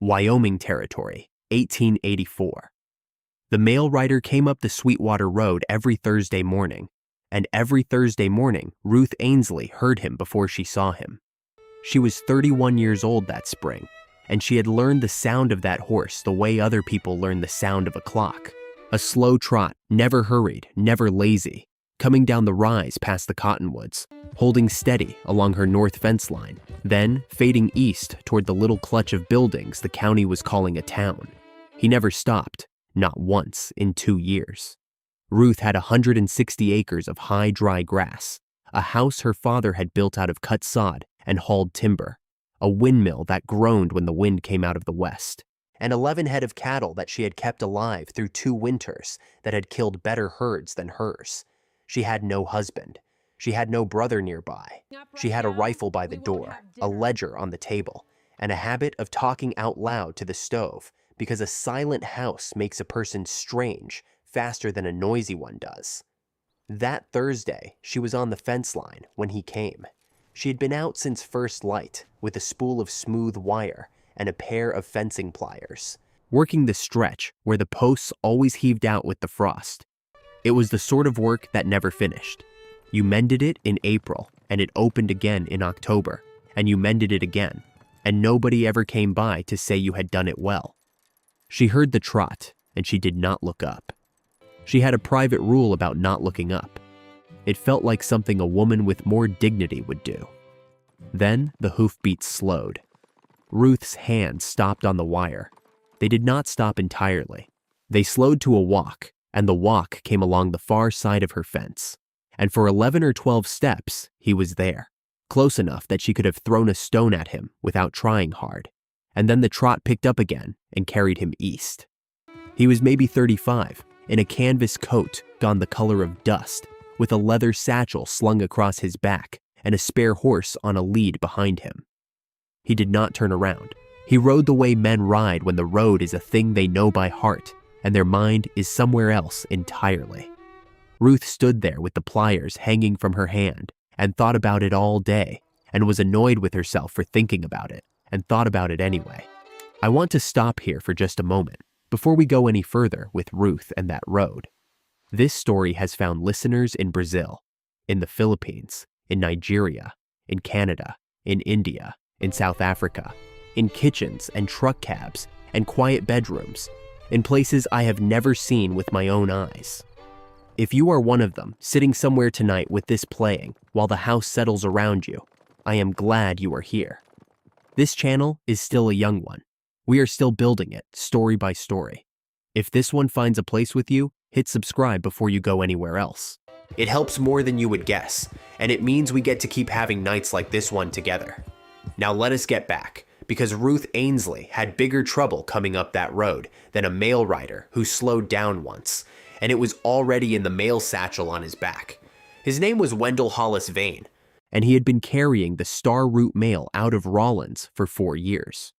Wyoming Territory, 1884. The mail rider came up the Sweetwater Road every Thursday morning, and every Thursday morning, Ruth Ainsley heard him before she saw him. She was 31 years old that spring, and she had learned the sound of that horse the way other people learn the sound of a clock. A slow trot, never hurried, never lazy, coming down the rise past the cottonwoods, holding steady along her north fence line, then fading east toward the little clutch of buildings the county was calling a town. He never stopped, not once in 2 years. Ruth had 160 acres of high, dry grass, a house her father had built out of cut sod and hauled timber, a windmill that groaned when the wind came out of the west, and 11 head of cattle that she had kept alive through 2 winters that had killed better herds than hers. She had no husband. She had no brother nearby. She had a rifle by the door, a ledger on the table, and a habit of talking out loud to the stove because a silent house makes a person strange faster than a noisy one does. That Thursday, she was on the fence line when he came. She had been out since first light with a spool of smooth wire and a pair of fencing pliers, working the stretch where the posts always heaved out with the frost. It was the sort of work that never finished. You mended it in April, and it opened again in October, and you mended it again, and nobody ever came by to say you had done it well. She heard the trot, and she did not look up. She had a private rule about not looking up. It felt like something a woman with more dignity would do. Then the hoofbeats slowed. Ruth's hands stopped on the wire. They did not stop entirely. They slowed to a walk, and the walk came along the far side of her fence. And for 11 or 12 steps, he was there, close enough that she could have thrown a stone at him without trying hard. And then the trot picked up again and carried him east. He was maybe 35, in a canvas coat gone the color of dust, with a leather satchel slung across his back and a spare horse on a lead behind him. He did not turn around. He rode the way men ride when the road is a thing they know by heart, and their mind is somewhere else entirely. Ruth stood there with the pliers hanging from her hand and thought about it all day and was annoyed with herself for thinking about it and thought about it anyway. I want to stop here for just a moment before we go any further with Ruth and that road. This story has found listeners in Brazil, in the Philippines, in Nigeria, in Canada, in India, in South Africa, in kitchens and truck cabs and quiet bedrooms, in places I have never seen with my own eyes. If you are one of them, sitting somewhere tonight with this playing while the house settles around you, I am glad you are here. This channel is still a young one. We are still building it, story by story. If this one finds a place with you, hit subscribe before you go anywhere else. It helps more than you would guess, and it means we get to keep having nights like this one together. Now let us get back, because Ruth Ainsley had bigger trouble coming up that road than a mail rider who slowed down once, and it was already in the mail satchel on his back. His name was Wendell Hollis Vane, and he had been carrying the Star Route mail out of Rawlins for 4 years.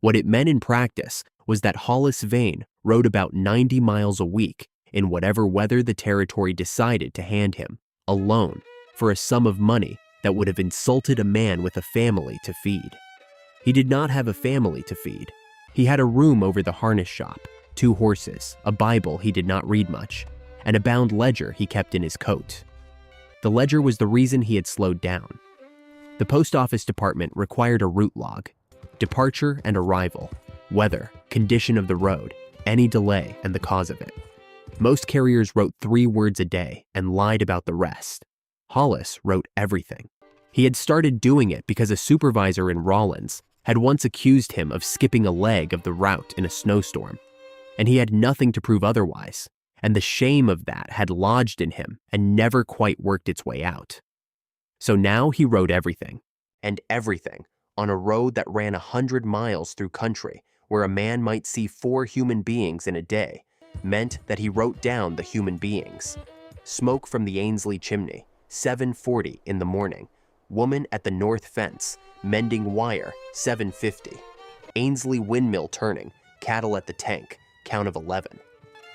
What it meant in practice was that Hollis Vane rode about 90 miles a week in whatever weather the territory decided to hand him, alone, for a sum of money that would have insulted a man with a family to feed. He did not have a family to feed. He had a room over the harness shop, 2 horses, a Bible he did not read much, and a bound ledger he kept in his coat. The ledger was the reason he had slowed down. The post office department required a route log, departure and arrival, weather, condition of the road, any delay, and the cause of it. Most carriers wrote 3 words a day and lied about the rest. Hollis wrote everything. He had started doing it because a supervisor in Rawlins had once accused him of skipping a leg of the route in a snowstorm, and he had nothing to prove otherwise, and the shame of that had lodged in him and never quite worked its way out. So now he wrote everything, and everything, on a road that ran 100 miles through country where a man might see 4 human beings in a day, meant that he wrote down the human beings. Smoke from the Ainsley chimney, 7:40 in the morning. Woman at the north fence, mending wire, 7:50. Ainsley windmill turning, cattle at the tank, count of 11.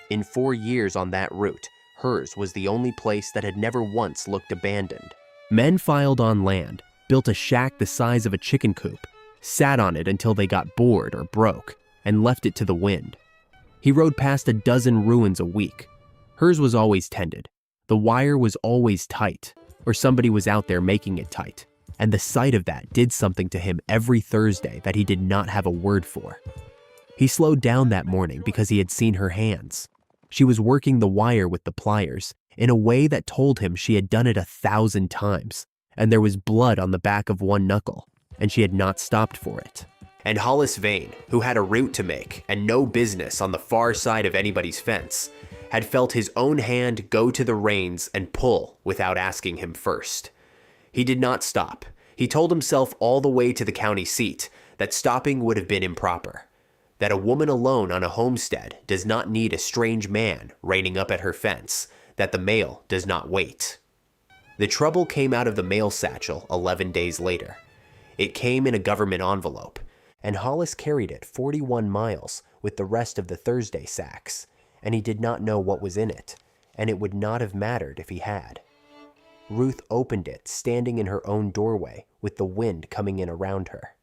In 4 years on that route, hers was the only place that had never once looked abandoned. Men filed on land, built a shack the size of a chicken coop, sat on it until they got bored or broke, and left it to the wind. He rode past a dozen ruins a week. Hers was always tended. The wire was always tight, or somebody was out there making it tight, and the sight of that did something to him every Thursday that he did not have a word for. He slowed down that morning because he had seen her hands. She was working the wire with the pliers in a way that told him she had done it 1,000 times, and there was blood on the back of one knuckle, and she had not stopped for it. And Hollis Vane, who had a route to make and no business on the far side of anybody's fence, had felt his own hand go to the reins and pull without asking him first. He did not stop. He told himself all the way to the county seat that stopping would have been improper, that a woman alone on a homestead does not need a strange man reining up at her fence, that the mail does not wait. The trouble came out of the mail satchel 11 days later. It came in a government envelope, and Hollis carried it 41 miles with the rest of the Thursday sacks, and he did not know what was in it, and it would not have mattered if he had. Ruth opened it standing in her own doorway with the wind coming in around her.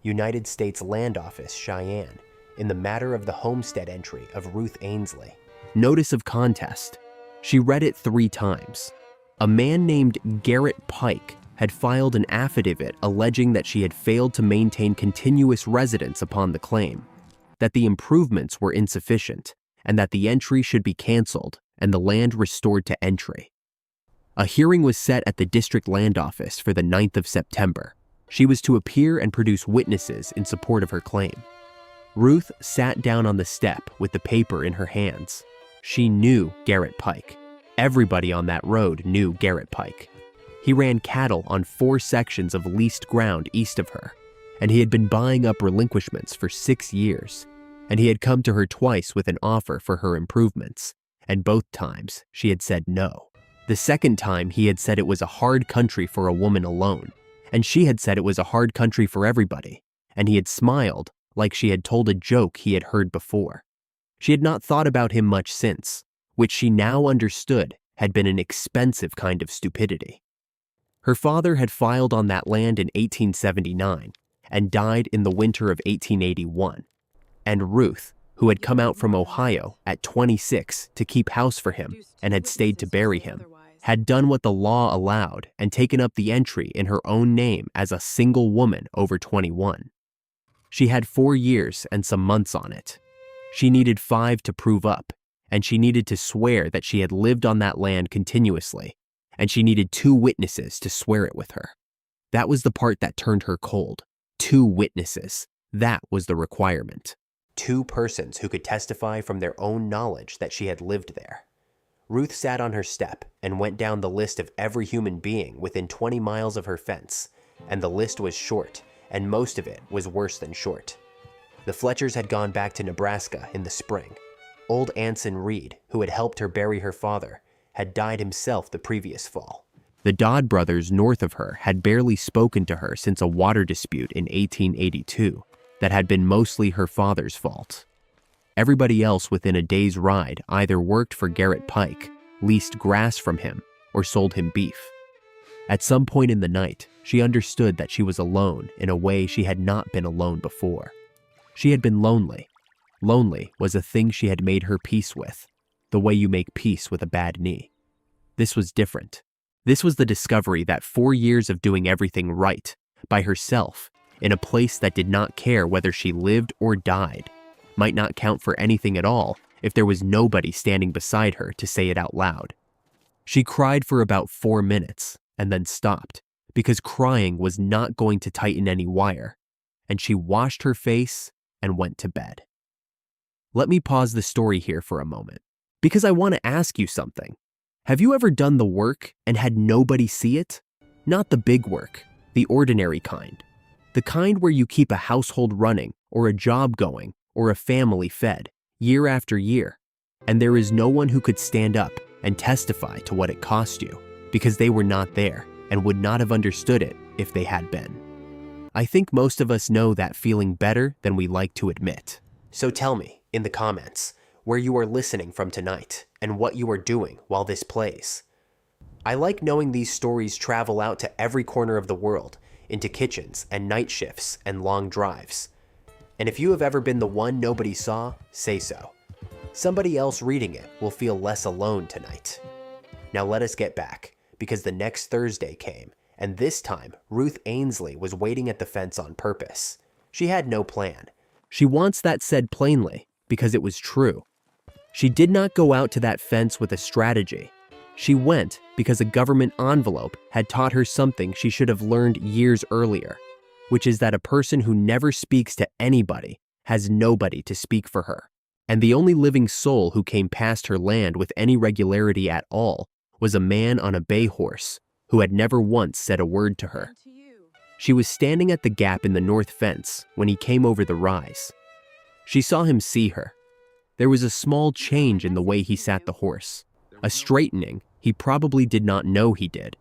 United States Land Office, Cheyenne, in the matter of the homestead entry of Ruth Ainsley. Notice of contest. She read it 3 times. A man named Garrett Pike had filed an affidavit alleging that she had failed to maintain continuous residence upon the claim, that the improvements were insufficient, and that the entry should be canceled and the land restored to entry. A hearing was set at the district land office for the 9th of September. She was to appear and produce witnesses in support of her claim. Ruth sat down on the step with the paper in her hands. She knew Garrett Pike. Everybody on that road knew Garrett Pike. He ran cattle on 4 sections of leased ground east of her, and he had been buying up relinquishments for 6 years, and he had come to her twice with an offer for her improvements, and both times she had said no. The second time he had said it was a hard country for a woman alone, and she had said it was a hard country for everybody, and he had smiled like she had told a joke he had heard before. She had not thought about him much since, which she now understood had been an expensive kind of stupidity. Her father had filed on that land in 1879 and died in the winter of 1881, and Ruth, who had come out from Ohio at 26 to keep house for him and had stayed to bury him, had done what the law allowed and taken up the entry in her own name as a single woman over 21. She had 4 years and some months on it. She needed 5 to prove up, and she needed to swear that she had lived on that land continuously, and she needed 2 witnesses to swear it with her. That was the part that turned her cold. 2 witnesses. That was the requirement. 2 persons who could testify from their own knowledge that she had lived there. Ruth sat on her step and went down the list of every human being within 20 miles of her fence, and the list was short, and most of it was worse than short. The Fletchers had gone back to Nebraska in the spring. Old Anson Reed, who had helped her bury her father, had died himself the previous fall. The Dodd brothers north of her had barely spoken to her since a water dispute in 1882 that had been mostly her father's fault. Everybody else within a day's ride either worked for Garrett Pike, leased grass from him, or sold him beef. At some point in the night, she understood that she was alone in a way she had not been alone before. She had been lonely. Lonely was a thing she had made her peace with, the way you make peace with a bad knee. This was different. This was the discovery that 4 years of doing everything right, by herself, in a place that did not care whether she lived or died, might not count for anything at all if there was nobody standing beside her to say it out loud. She cried for about 4 minutes and then stopped, because crying was not going to tighten any wire, and she washed her face and went to bed. Let me pause the story here for a moment, because I want to ask you something. Have you ever done the work and had nobody see it? Not the big work, the ordinary kind. The kind where you keep a household running, or a job going, or a family fed, year after year, and there is no one who could stand up and testify to what it cost you, because they were not there and would not have understood it if they had been. I think most of us know that feeling better than we like to admit. So tell me, in the comments, where you are listening from tonight and what you are doing while this plays. I like knowing these stories travel out to every corner of the world into kitchens and night shifts and long drives. And if you have ever been the one nobody saw, say so. Somebody else reading it will feel less alone tonight. Now let us get back, because the next Thursday came, and this time Ruth Ainsley was waiting at the fence on purpose. She had no plan. She wants that said plainly, because it was true. She did not go out to that fence with a strategy. She went because a government envelope had taught her something she should have learned years earlier, which is that a person who never speaks to anybody has nobody to speak for her. And the only living soul who came past her land with any regularity at all was a man on a bay horse who had never once said a word to her. She was standing at the gap in the north fence when he came over the rise. She saw him see her. There was a small change in the way he sat the horse, a straightening he probably did not know he did.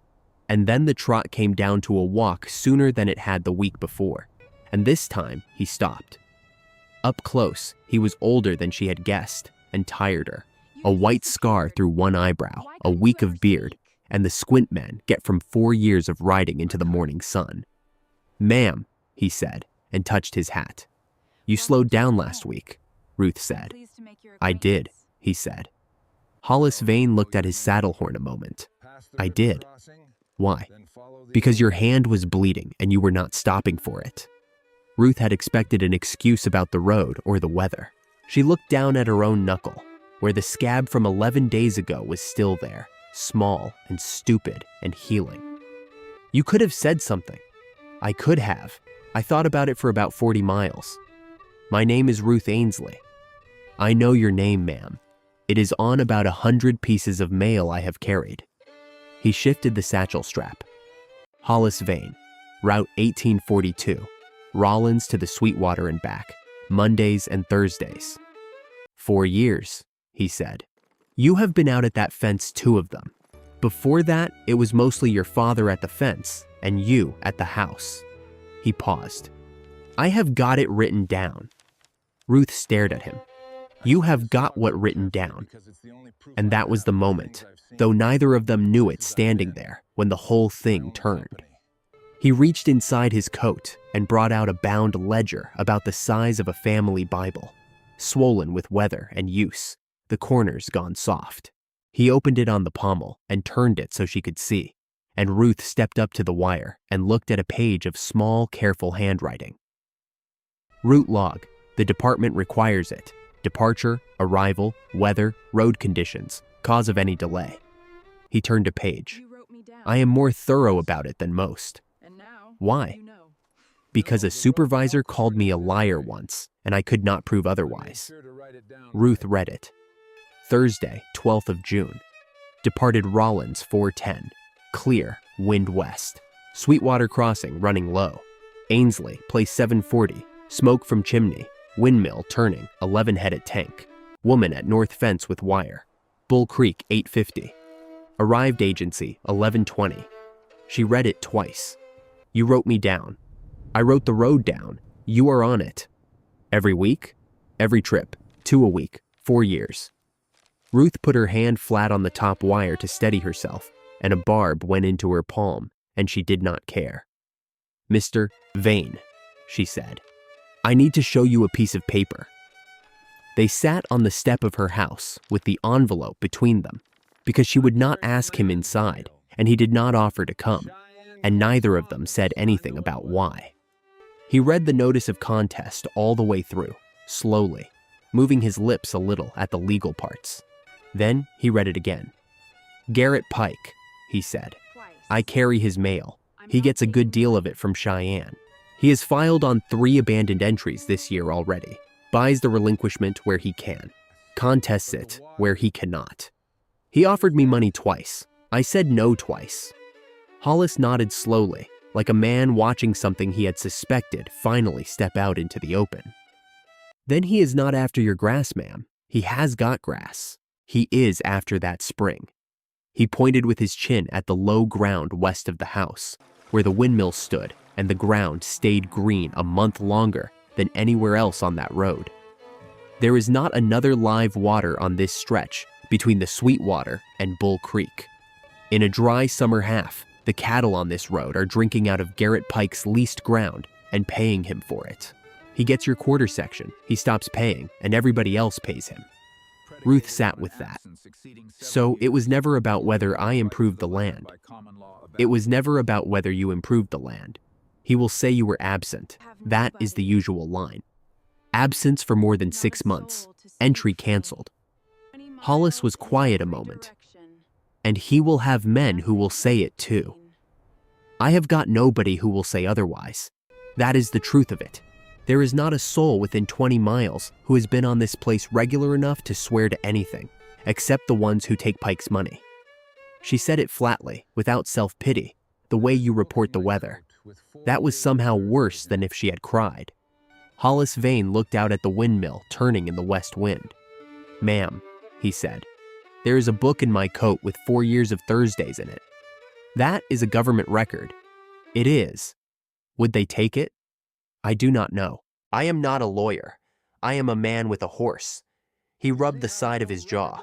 And then the trot came down to a walk sooner than it had the week before, and this time he stopped. Up close, he was older than she had guessed and tireder, a white scar through one eyebrow, a week of beard, and the squint men get from 4 years of riding into the morning sun. "Ma'am," he said, and touched his hat. "You slowed down last week," Ruth said. "I did," he said. Hollis Vane looked at his saddle horn a moment. "I did. Why?" "Because your hand was bleeding and you were not stopping for it." Ruth had expected an excuse about the road or the weather. She looked down at her own knuckle, where the scab from 11 days ago was still there, small and stupid and healing. "You could have said something." "I could have. I thought about it for about 40 miles. My name is Ruth Ainsley." "I know your name, ma'am. It is on about 100 pieces of mail I have carried." He shifted the satchel strap. "Hollis Vane, Route 1842, Rollins to the Sweetwater and back, Mondays and Thursdays." 4 years, he said. "You have been out at that fence 2 of them. Before that, it was mostly your father at the fence and you at the house." He paused. "I have got it written down." Ruth stared at him. "You have got what written down." And that was the moment, though neither of them knew it standing there, when the whole thing turned. He reached inside his coat and brought out a bound ledger about the size of a family Bible, swollen with weather and use, the corners gone soft. He opened it on the pommel and turned it so she could see, and Ruth stepped up to the wire and looked at a page of small, careful handwriting. "Route log. The department requires it. Departure, arrival, weather, road conditions, cause of any delay." He turned a page. "I am more thorough about it than most." "Why?" "Because a supervisor called me a liar once, and I could not prove otherwise." Ruth read it. "Thursday, 12th of June. Departed Rollins 4:10. Clear, wind west. Sweetwater crossing running low. Ainsley, place 740. Smoke from chimney. Windmill turning, 11-headed tank. Woman at north fence with wire. Bull Creek, 8:50. Arrived agency, 11:20. She read it twice. "You wrote me down." "I wrote the road down. You are on it." "Every week?" "Every trip. 2 a week. 4 years." Ruth put her hand flat on the top wire to steady herself, and a barb went into her palm, and she did not care. "Mr. Vane," she said, "I need to show you a piece of paper." They sat on the step of her house with the envelope between them, because she would not ask him inside, and he did not offer to come, and neither of them said anything about why. He read the notice of contest all the way through, slowly, moving his lips a little at the legal parts. Then he read it again. "Garrett Pike," he said. "I carry his mail. He gets a good deal of it from Cheyenne. He has filed on 3 abandoned entries this year already. Buys the relinquishment where he can. Contests it where he cannot. He offered me money twice. I said no twice." Hollis nodded slowly, like a man watching something he had suspected finally step out into the open. "Then he is not after your grass, ma'am. He has got grass. He is after that spring." He pointed with his chin at the low ground west of the house, where the windmill stood and the ground stayed green a month longer than anywhere else on that road. There is not another live water on this stretch between the Sweetwater and Bull Creek. In a dry summer half, The cattle on this road are drinking out of Garrett Pike's leased ground and paying him for it. He gets your quarter section, he stops paying, and everybody else pays him. Ruth sat with that. So it was never about whether I improved the land. It was never about whether you improved the land. He will say you were absent. That is the usual line. Absence for more than 6 months. Entry canceled. Hollis was quiet a moment. And he will have men who will say it too. I have got nobody who will say otherwise. That is the truth of it. There is not a soul within 20 miles who has been on this place regular enough to swear to anything, except the ones who take Pike's money. She said it flatly, without self-pity, the way you report the weather. That was somehow worse than if she had cried. Hollis Vane looked out at the windmill turning in the west wind. "Ma'am," he said, "there is a book in my coat with 4 years of Thursdays in it. That is a government record. It is. Would they take it? I do not know. I am not a lawyer. I am a man with a horse." He rubbed the side of his jaw.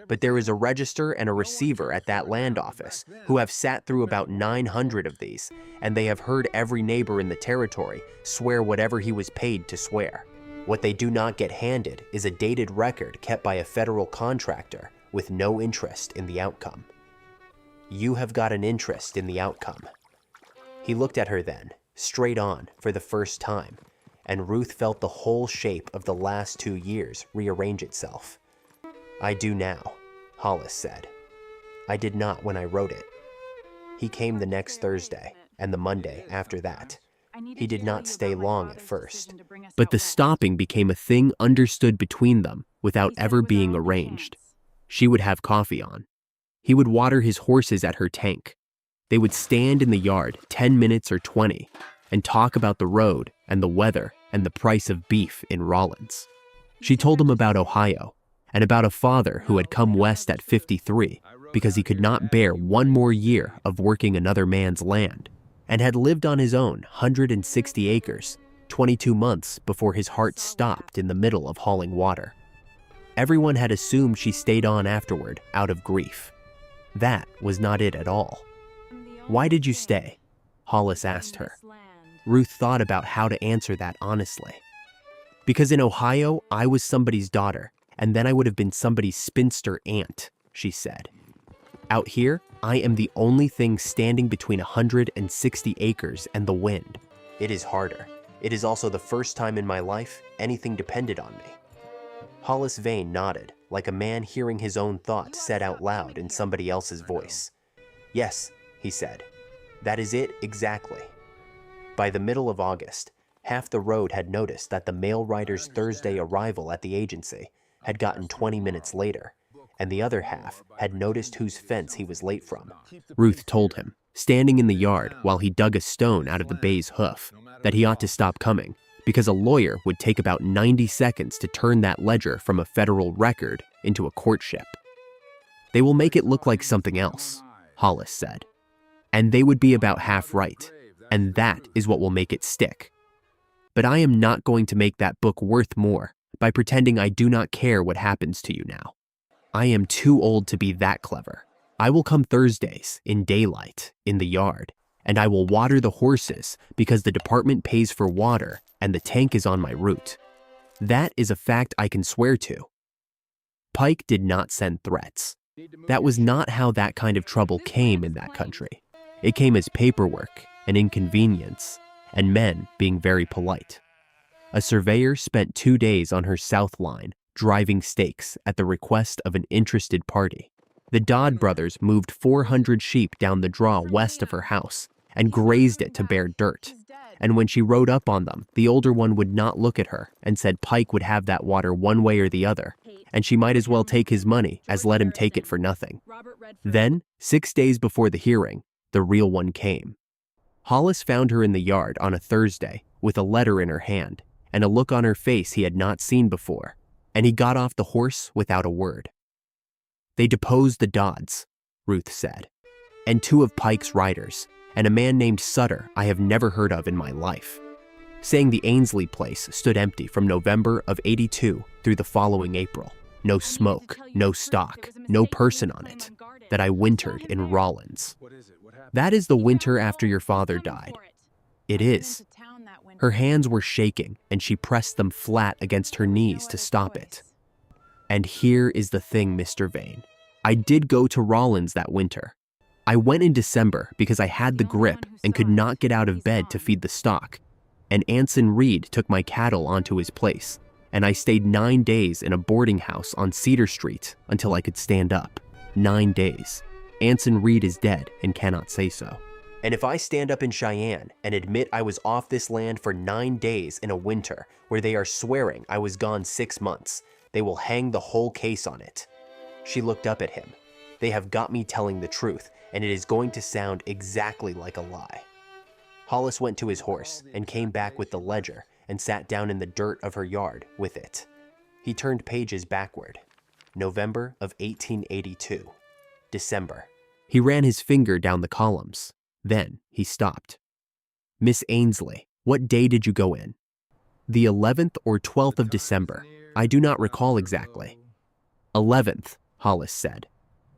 "But there is a register and a receiver at that land office who have sat through about 900 of these, and they have heard every neighbor in the territory swear whatever he was paid to swear. What they do not get handed is a dated record kept by a federal contractor with no interest in the outcome. You have got an interest in the outcome." He looked at her then, straight on, for the first time, and Ruth felt the whole shape of the last 2 years rearrange itself. "I do now," Hollis said. "I did not when I wrote it." He came the next Thursday, and the Monday after that. He did not stay long at first. But the stopping became a thing understood between them without ever being arranged. She would have coffee on. He would water his horses at her tank. They would stand in the yard 10 minutes or 20 and talk about the road and the weather and the price of beef in Rollins. She told him about Ohio and about a father who had come west at 53 because he could not bear 1 more year of working another man's land and had lived on his own 160 acres, 22 months before his heart stopped in the middle of hauling water. Everyone had assumed she stayed on afterward out of grief. That was not it at all. "Why did you stay?" Hollis asked her. Ruth thought about how to answer that honestly. "Because in Ohio, I was somebody's daughter, and then I would have been somebody's spinster aunt," she said. "Out here, I am the only thing standing between 160 acres and the wind. It is harder. It is also the first time in my life anything depended on me." Hollis Vane nodded, like a man hearing his own thoughts said out loud in somebody else's voice. "Yes," he said. "That is it exactly." By the middle of August, half the road had noticed that the mail rider's Thursday arrival at the agency had gotten 20 minutes later, and the other half had noticed whose fence he was late from. Ruth told him, standing in the yard while he dug a stone out of the bay's hoof, that he ought to stop coming, because a lawyer would take about 90 seconds to turn that ledger from a federal record into a courtship. "They will make it look like something else," Hollis said. "And they would be about half right, and that is what will make it stick. But I am not going to make that book worth more by pretending I do not care what happens to you now. I am too old to be that clever. I will come Thursdays, in daylight, in the yard, and I will water the horses because the department pays for water and the tank is on my route. That is a fact I can swear to." Pike did not send threats. That was not how that kind of trouble came in that country. It came as paperwork, an inconvenience, and men being very polite. A surveyor spent 2 days on her south line driving stakes at the request of an interested party. The Dodd brothers moved 400 sheep down the draw west of her house and grazed it to bare dirt. And when she rode up on them, the older one would not look at her and said Pike would have that water one way or the other, and she might as well take his money as let him take it for nothing. Then, 6 days before the hearing, the real one came. Hollis found her in the yard on a Thursday with a letter in her hand and a look on her face he had not seen before, and he got off the horse without a word. "They deposed the Dodds," Ruth said, "and 2 of Pike's riders, and a man named Sutter I have never heard of in my life, saying the Ainsley place stood empty from November of '82 through the following April. No smoke, no stock, no person on it, that I wintered in Rollins." That is the winter after your father died. It is. Her hands were shaking, and she pressed them flat against her knees to stop it. And here is the thing, Mr. Vane. I did go to Rollins that winter. I went in December because I had the grip and could not get out of bed to feed the stock. And Anson Reed took my cattle onto his place, and I stayed 9 days in a boarding house on Cedar Street until I could stand up. 9 days. Anson Reed is dead and cannot say so. And if I stand up in Cheyenne and admit I was off this land for 9 days in a winter where they are swearing I was gone 6 months, they will hang the whole case on it. She looked up at him. They have got me telling the truth, and it is going to sound exactly like a lie. Hollis went to his horse and came back with the ledger and sat down in the dirt of her yard with it. He turned pages backward. November of 1882. December. He ran his finger down the columns. Then he stopped. Miss Ainsley, what day did you go in? The 11th or 12th of December. I do not recall exactly. 11th, Hollis said.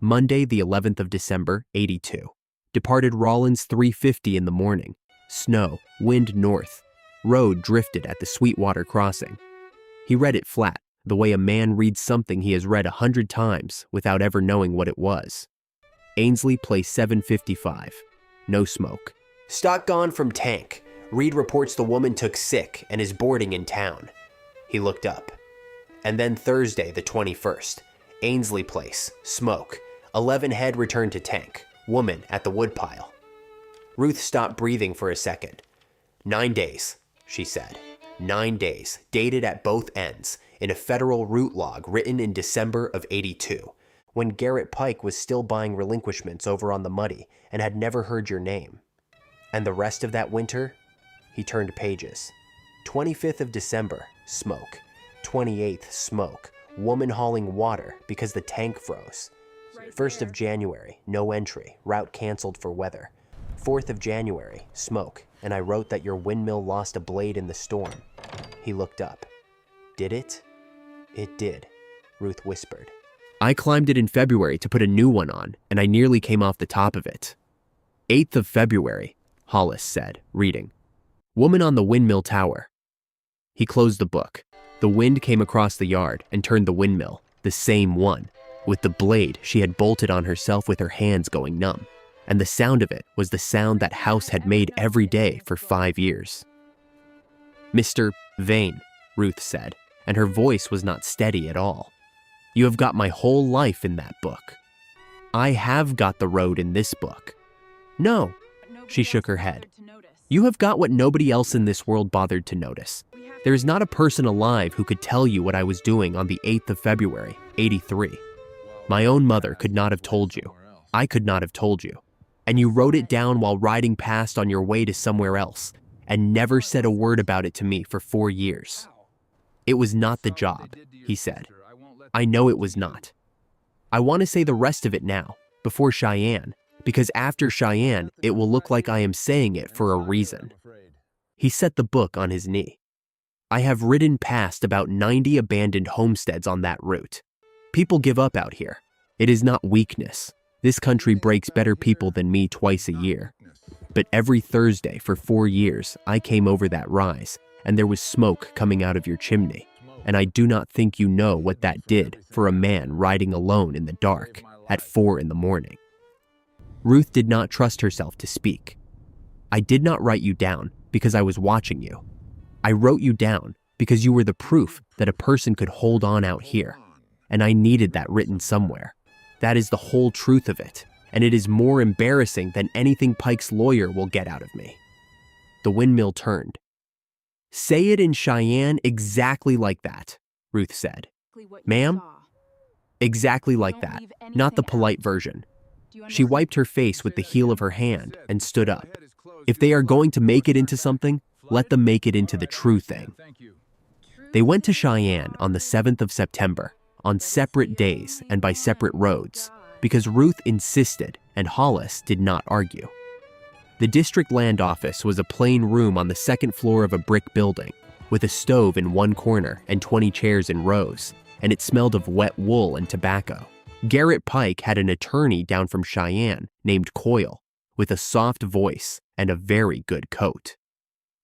Monday, the 11th of December, 82. Departed Rollins 3:50 in the morning. Snow, wind north. Road drifted at the Sweetwater crossing. He read it flat, the way a man reads something he has read 100 times without ever knowing what it was. Ainsley, place 755. No smoke. Stock gone from tank. Reed reports the woman took sick and is boarding in town. He looked up. And then Thursday, the 21st. Ainsley place. Smoke. 11 head returned to tank. Woman at the woodpile. Ruth stopped breathing for a second. 9 days, she said. 9 days, dated at both ends, in a federal route log written in December of 82, when Garrett Pike was still buying relinquishments over on the Muddy and had never heard your name. And the rest of that winter? He turned pages. 25th of December, smoke. 28th, smoke. Woman hauling water because the tank froze. 1st of January, no entry, route canceled for weather. 4th of January, smoke, and I wrote that your windmill lost a blade in the storm. He looked up. Did it? It did, Ruth whispered. I climbed it in February to put a new one on, and I nearly came off the top of it. 8th of February, Hollis said, reading. Woman on the windmill tower. He closed the book. The wind came across the yard and turned the windmill, the same one, with the blade she had bolted on herself with her hands going numb. And the sound of it was the sound that house had made every day for 5 years. Mr. Vane, Ruth said, and her voice was not steady at all. You have got my whole life in that book. I have got the road in this book. No, she shook her head. You have got what nobody else in this world bothered to notice. There is not a person alive who could tell you what I was doing on the 8th of February, 83. My own mother could not have told you. I could not have told you. And you wrote it down while riding past on your way to somewhere else, and never said a word about it to me for 4 years. It was not the job, he said. I know it was not. I want to say the rest of it now, before Cheyenne, because after Cheyenne, it will look like I am saying it for a reason. He set the book on his knee. I have ridden past about 90 abandoned homesteads on that route. People give up out here. It is not weakness. This country breaks better people than me twice a year. But every Thursday for 4 years, I came over that rise, and there was smoke coming out of your chimney. And I do not think you know what that did for a man riding alone in the dark at 4 in the morning. Ruth did not trust herself to speak. I did not write you down because I was watching you. I wrote you down because you were the proof that a person could hold on out here. And I needed that written somewhere. That is the whole truth of it, and it is more embarrassing than anything Pike's lawyer will get out of me. The windmill turned. Say it in Cheyenne exactly like that, Ruth said. Ma'am? Exactly like that, not the polite version. She wiped her face with the heel of her hand and stood up. If they are going to make it into something, let them make it into the true thing. They went to Cheyenne on the 7th of September, on separate days and by separate roads, because Ruth insisted and Hollis did not argue. The district land office was a plain room on the second floor of a brick building, with a stove in one corner and 20 chairs in rows, and it smelled of wet wool and tobacco. Garrett Pike had an attorney down from Cheyenne named Coyle, with a soft voice and a very good coat.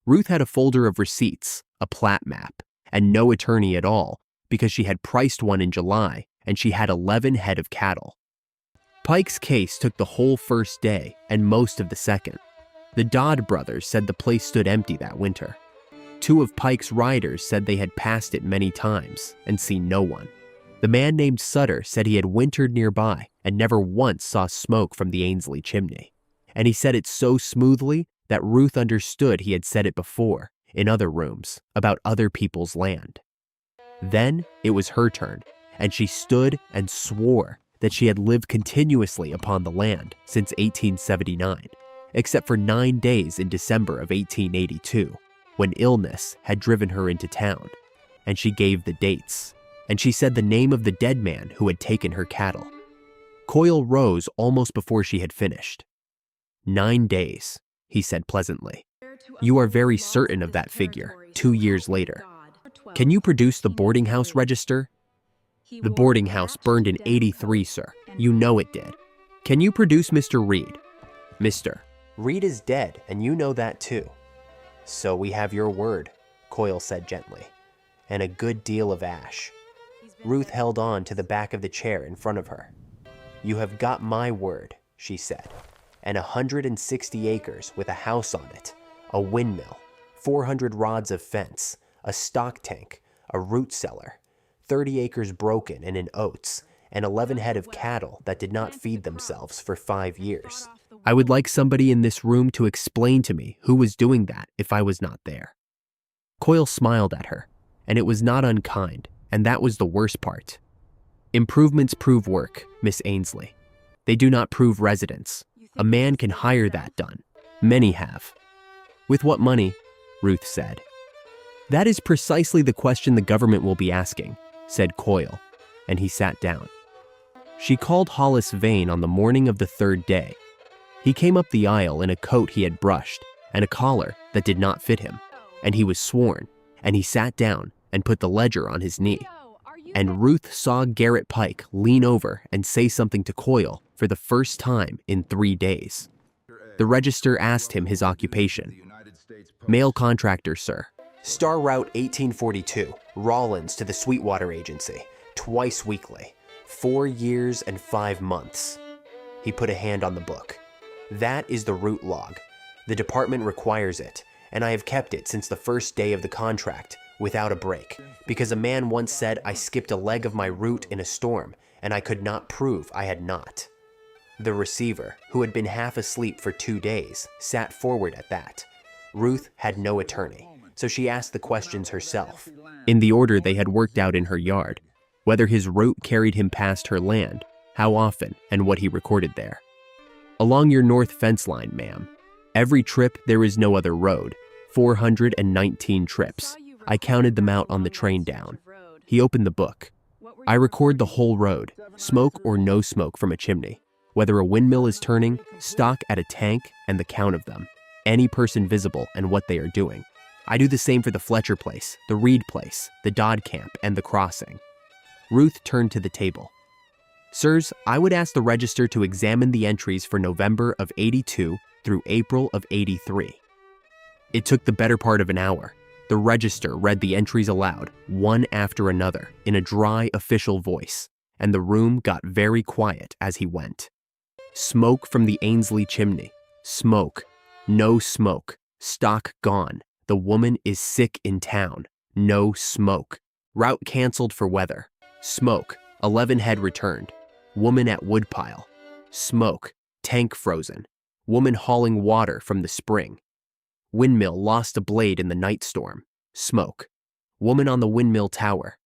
Ruth had a folder of receipts, a plat map, and no attorney at all because she had priced one in July and she had 11 head of cattle. Pike's case took the whole first day and most of the second. The Dodd brothers said the place stood empty that winter. 2 of Pike's riders said they had passed it many times and seen no one. The man named Sutter said he had wintered nearby and never once saw smoke from the Ainsley chimney. And he said it so smoothly that Ruth understood he had said it before in other rooms about other people's land. Then it was her turn, and she stood and swore that she had lived continuously upon the land since 1879, except for 9 days in December of 1882, when illness had driven her into town, and she gave the dates, and she said the name of the dead man who had taken her cattle. Coyle rose almost before she had finished. 9 days, he said pleasantly. You are very certain of that figure, 2 years later. Can you produce the boarding house register? The boarding house burned in 83, sir. You know it did. Can you produce Mr. Reed? Mr. Reed is dead, and you know that too. So we have your word, Coyle said gently, and a good deal of ash. Ruth held on to the back of the chair in front of her. You have got my word, she said, and 160 acres with a house on it, a windmill, 400 rods of fence, a stock tank, a root cellar, 30 acres broken and in oats, and 11 head of cattle that did not feed themselves for 5 years. I would like somebody in this room to explain to me who was doing that if I was not there. Coyle smiled at her, and it was not unkind, and that was the worst part. Improvements prove work, Miss Ainsley. They do not prove residence. A man can hire that done. Many have. With what money? Ruth said. That is precisely the question the government will be asking, said Coyle, and he sat down. She called Hollis Vane on the morning of the 3rd day. He came up the aisle in a coat he had brushed and a collar that did not fit him, and he was sworn, and he sat down and put the ledger on his knee. And Ruth saw Garrett Pike lean over and say something to Coyle for the first time in 3 days. The register asked him his occupation. Mail contractor, sir. Star Route 1842, Rollins to the Sweetwater Agency, twice weekly, 4 years and 5 months. He put a hand on the book. That is the route log. The department requires it, and I have kept it since the first day of the contract, without a break, because a man once said I skipped a leg of my route in a storm, and I could not prove I had not. The receiver, who had been half asleep for 2 days, sat forward at that. Ruth had no attorney, so she asked the questions herself, in the order they had worked out in her yard, whether his route carried him past her land, how often, and what he recorded there. Along your north fence line, ma'am. Every trip there is no other road, 419 trips. I counted them out on the train down. He opened the book. I record the whole road, smoke or no smoke from a chimney, whether a windmill is turning, stock at a tank, and the count of them, any person visible and what they are doing. I do the same for the Fletcher place, the Reed place, the Dodd camp, and the crossing. Ruth turned to the table. Sirs, I would ask the register to examine the entries for November of 82 through April of 83. It took the better part of an hour. The register read the entries aloud, one after another, in a dry official voice, and the room got very quiet as he went. Smoke from the Ainsley chimney. Smoke. No smoke. Stock gone. The woman is sick in town. No smoke. Route canceled for weather. Smoke. 11 head returned. Woman at woodpile. Smoke. Tank frozen. Woman hauling water from the spring. Windmill lost a blade in the night storm. Smoke. Woman on the windmill tower.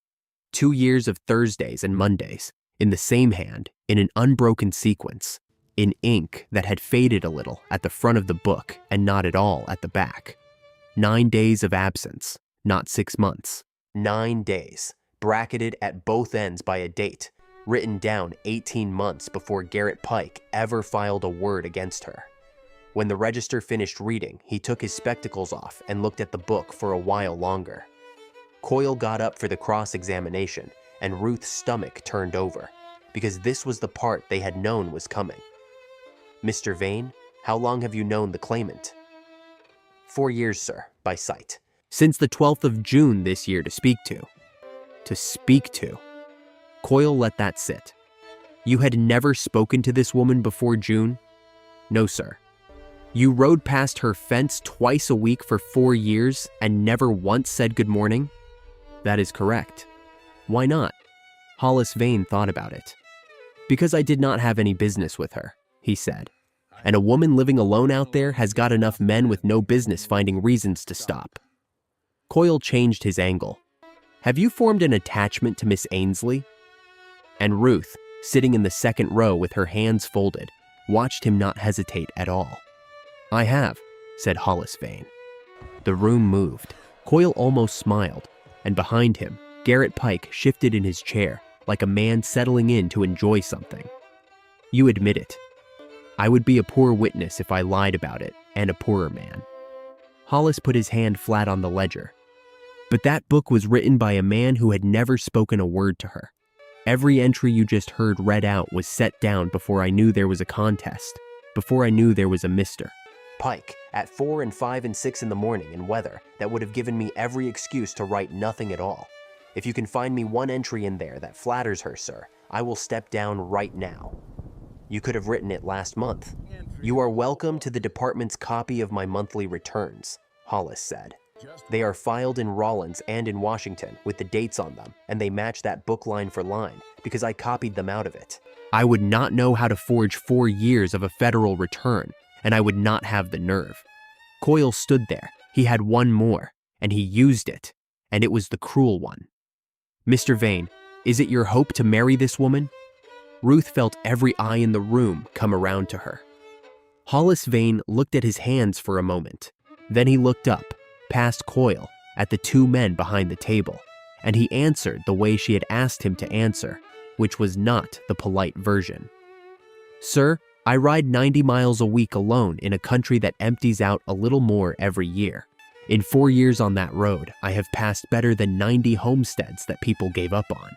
2 years of Thursdays and Mondays, in the same hand, in an unbroken sequence, in ink that had faded a little at the front of the book and not at all at the back. 9 days of absence, not 6 months. 9 days, bracketed at both ends by a date, written down 18 months before Garrett Pike ever filed a word against her. When the register finished reading, he took his spectacles off and looked at the book for a while longer. Coyle got up for the cross-examination, and Ruth's stomach turned over, because this was the part they had known was coming. Mr. Vane, How long have you known the claimant? 4 years, sir, by sight. Since the 12th of June this year to speak to. To speak to. Coyle let that sit. You had never spoken to this woman before June? No, sir. You rode past her fence twice a week for 4 years and never once said good morning? That is correct. Why not? Hollis Vane thought about it. Because I did not have any business with her, he said. And a woman living alone out there has got enough men with no business finding reasons to stop. Coyle changed his angle. Have you formed an attachment to Miss Ainsley? And Ruth, sitting in the second row with her hands folded, watched him not hesitate at all. I have, said Hollis Vane. The room moved. Coyle almost smiled, and behind him, Garrett Pike shifted in his chair like a man settling in to enjoy something. You admit it. I would be a poor witness if I lied about it, and a poorer man. Hollis put his hand flat on the ledger. But that book was written by a man who had never spoken a word to her. Every entry you just heard read out was set down before I knew there was a contest, before I knew there was a mister. Pike, at 4 and 5 and 6 in the morning in weather that would have given me every excuse to write nothing at all. If you can find me one entry in there that flatters her, sir, I will step down right now. You could have written it last month. You are welcome to the department's copy of my monthly returns, Hollis said. They are filed in Rawlins and in Washington with the dates on them, and they match that book line for line because I copied them out of it. I would not know how to forge 4 years of a federal return, and I would not have the nerve. Coyle stood there. He had one more, and he used it, and it was the cruel one. Mr. Vane, is it your hope to marry this woman? Ruth felt every eye in the room come around to her. Hollis Vane looked at his hands for a moment. Then he looked up, past Coyle, at the 2 men behind the table, and he answered the way she had asked him to answer, which was not the polite version. Sir, I ride 90 miles a week alone in a country that empties out a little more every year. In 4 years on that road, I have passed better than 90 homesteads that people gave up on.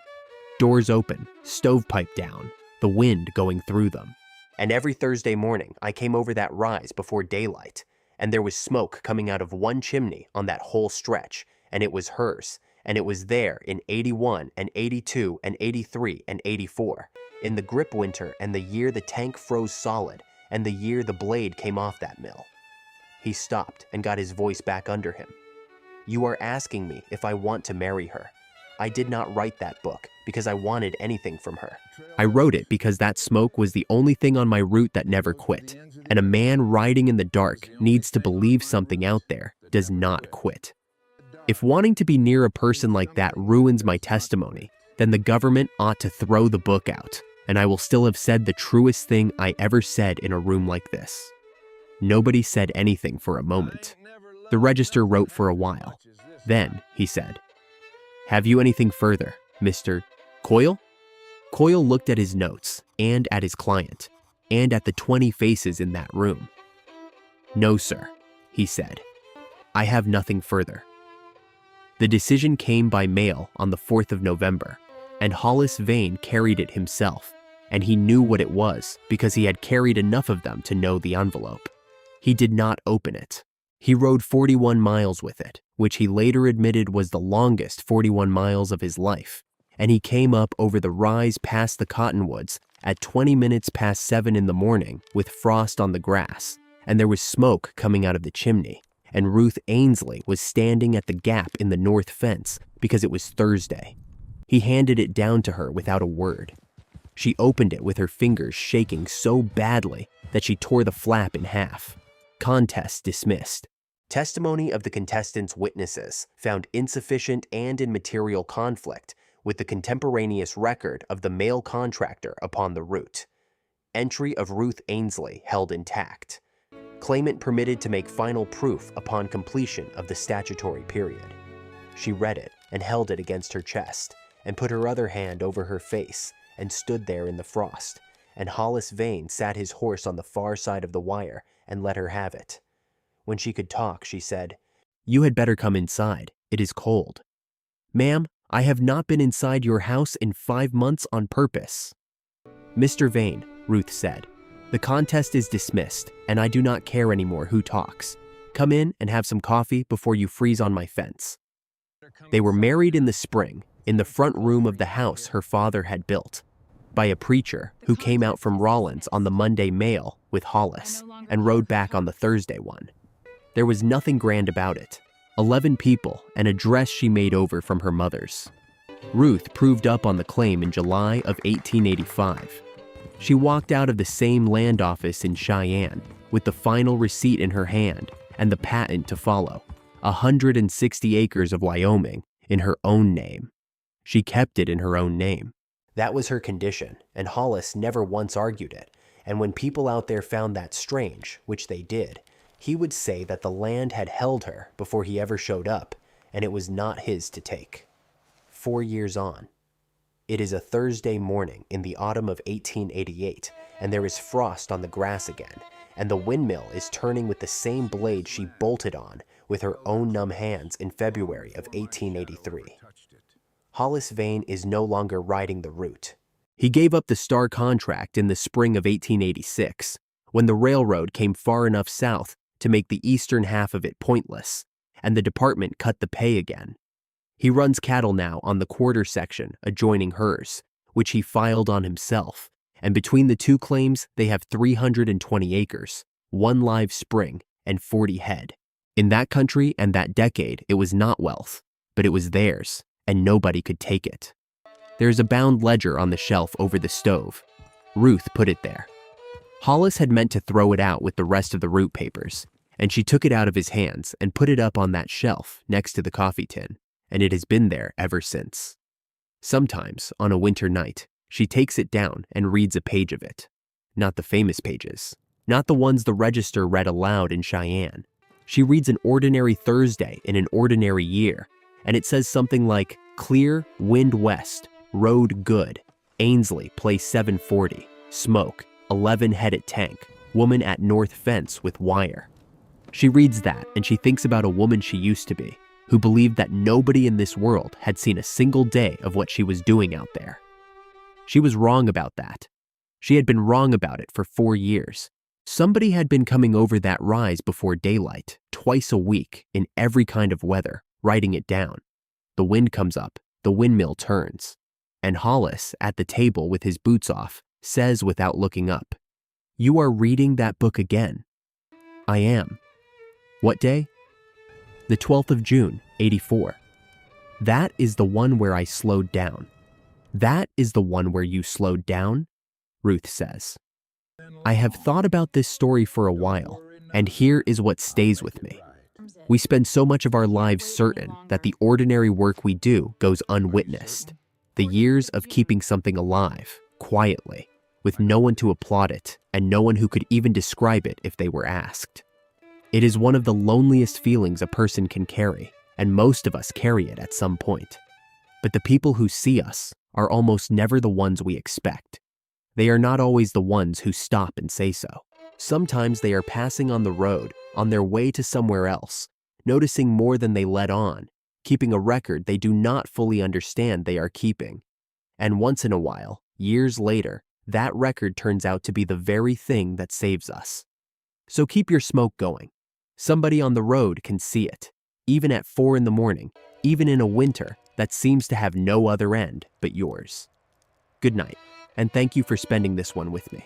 Doors open, stovepipe down, the wind going through them. And every Thursday morning, I came over that rise before daylight, and there was smoke coming out of one chimney on that whole stretch, and it was hers, and it was there in 81 and 82 and 83 and 84, in the grip winter and the year the tank froze solid, and the year the blade came off that mill. He stopped and got his voice back under him. You are asking me if I want to marry her. I did not write that book because I wanted anything from her. I wrote it because that smoke was the only thing on my route that never quit, and a man riding in the dark needs to believe something out there does not quit. If wanting to be near a person like that ruins my testimony, then the government ought to throw the book out, and I will still have said the truest thing I ever said in a room like this. Nobody said anything for a moment. The register wrote for a while. Then he said, Have you anything further, Mr. Coyle? Coyle looked at his notes, and at his client, and at the 20 faces in that room. No, sir, he said. I have nothing further. The decision came by mail on the 4th of November, and Hollis Vane carried it himself, and he knew what it was because he had carried enough of them to know the envelope. He did not open it. He rode 41 miles with it, which he later admitted was the longest 41 miles of his life, and he came up over the rise past the cottonwoods at 20 minutes past 7 in the morning with frost on the grass, and there was smoke coming out of the chimney, and Ruth Ainsley was standing at the gap in the north fence because it was Thursday. He handed it down to her without a word. She opened it with her fingers shaking so badly that she tore the flap in half. Contest dismissed. Testimony of the contestants' witnesses found insufficient and in material conflict with the contemporaneous record of the male contractor upon the route. Entry of Ruth Ainsley held intact. Claimant permitted to make final proof upon completion of the statutory period. She read it and held it against her chest and put her other hand over her face and stood there in the frost, and Hollis Vane sat his horse on the far side of the wire and let her have it. When she could talk, she said, You had better come inside. It is cold. Ma'am, I have not been inside your house in 5 months on purpose. Mr. Vane, Ruth said, The contest is dismissed, and I do not care anymore who talks. Come in and have some coffee before you freeze on my fence." They were married in the spring, in the front room of the house her father had built, by a preacher who came out from Rollins on the Monday mail with Hollis and rode back on the Thursday one. There was nothing grand about it. 11 people and a dress she made over from her mother's. Ruth proved up on the claim in July of 1885. She walked out of the same land office in Cheyenne with the final receipt in her hand and the patent to follow, 160 acres of Wyoming in her own name. She kept it in her own name. That was her condition, and Hollis never once argued it. And when people out there found that strange, which they did, he would say that the land had held her before he ever showed up, and it was not his to take. 4 years on. It is a Thursday morning in the autumn of 1888, and there is frost on the grass again, and the windmill is turning with the same blade she bolted on with her own numb hands in February of 1883. Hollis Vane is no longer riding the route. He gave up the Star contract in the spring of 1886, when the railroad came far enough south to make the eastern half of it pointless, and the department cut the pay again. He runs cattle now on the quarter section adjoining hers, which he filed on himself, and between the two claims they have 320 acres, 1 live spring, and 40 head. In that country and that decade, it was not wealth, but it was theirs, and nobody could take it. There's a bound ledger on the shelf over the stove. Ruth put it there. Hollis had meant to throw it out with the rest of the route papers, and she took it out of his hands and put it up on that shelf next to the coffee tin, and it has been there ever since. Sometimes, on a winter night, she takes it down and reads a page of it. Not the famous pages, not the ones the register read aloud in Cheyenne. She reads an ordinary Thursday in an ordinary year, and it says something like, "Clear, wind west, road good, Ainsley, place 740, smoke, 11 head at tank, woman at north fence with wire." She reads that and she thinks about a woman she used to be, who believed that nobody in this world had seen a single day of what she was doing out there. She was wrong about that. She had been wrong about it for 4 years. Somebody had been coming over that rise before daylight, twice a week, in every kind of weather, writing it down. The wind comes up, the windmill turns, and Hollis, at the table with his boots off, says without looking up, "You are reading that book again." "I am." "What day?" "The 12th of June, 84. "That is the one where I slowed down." "That is the one where you slowed down?" Ruth says. "I have thought about this story for a while, and here is what stays with me. We spend so much of our lives certain that the ordinary work we do goes unwitnessed. The years of keeping something alive, quietly, with no one to applaud it, and no one who could even describe it if they were asked. It is one of the loneliest feelings a person can carry, and most of us carry it at some point. But the people who see us are almost never the ones we expect. They are not always the ones who stop and say so. Sometimes they are passing on the road, on their way to somewhere else, noticing more than they let on, keeping a record they do not fully understand they are keeping. And once in a while, years later, that record turns out to be the very thing that saves us. So keep your smoke going. Somebody on the road can see it, even at 4 in the morning, even in a winter that seems to have no other end but yours. Good night, and thank you for spending this one with me.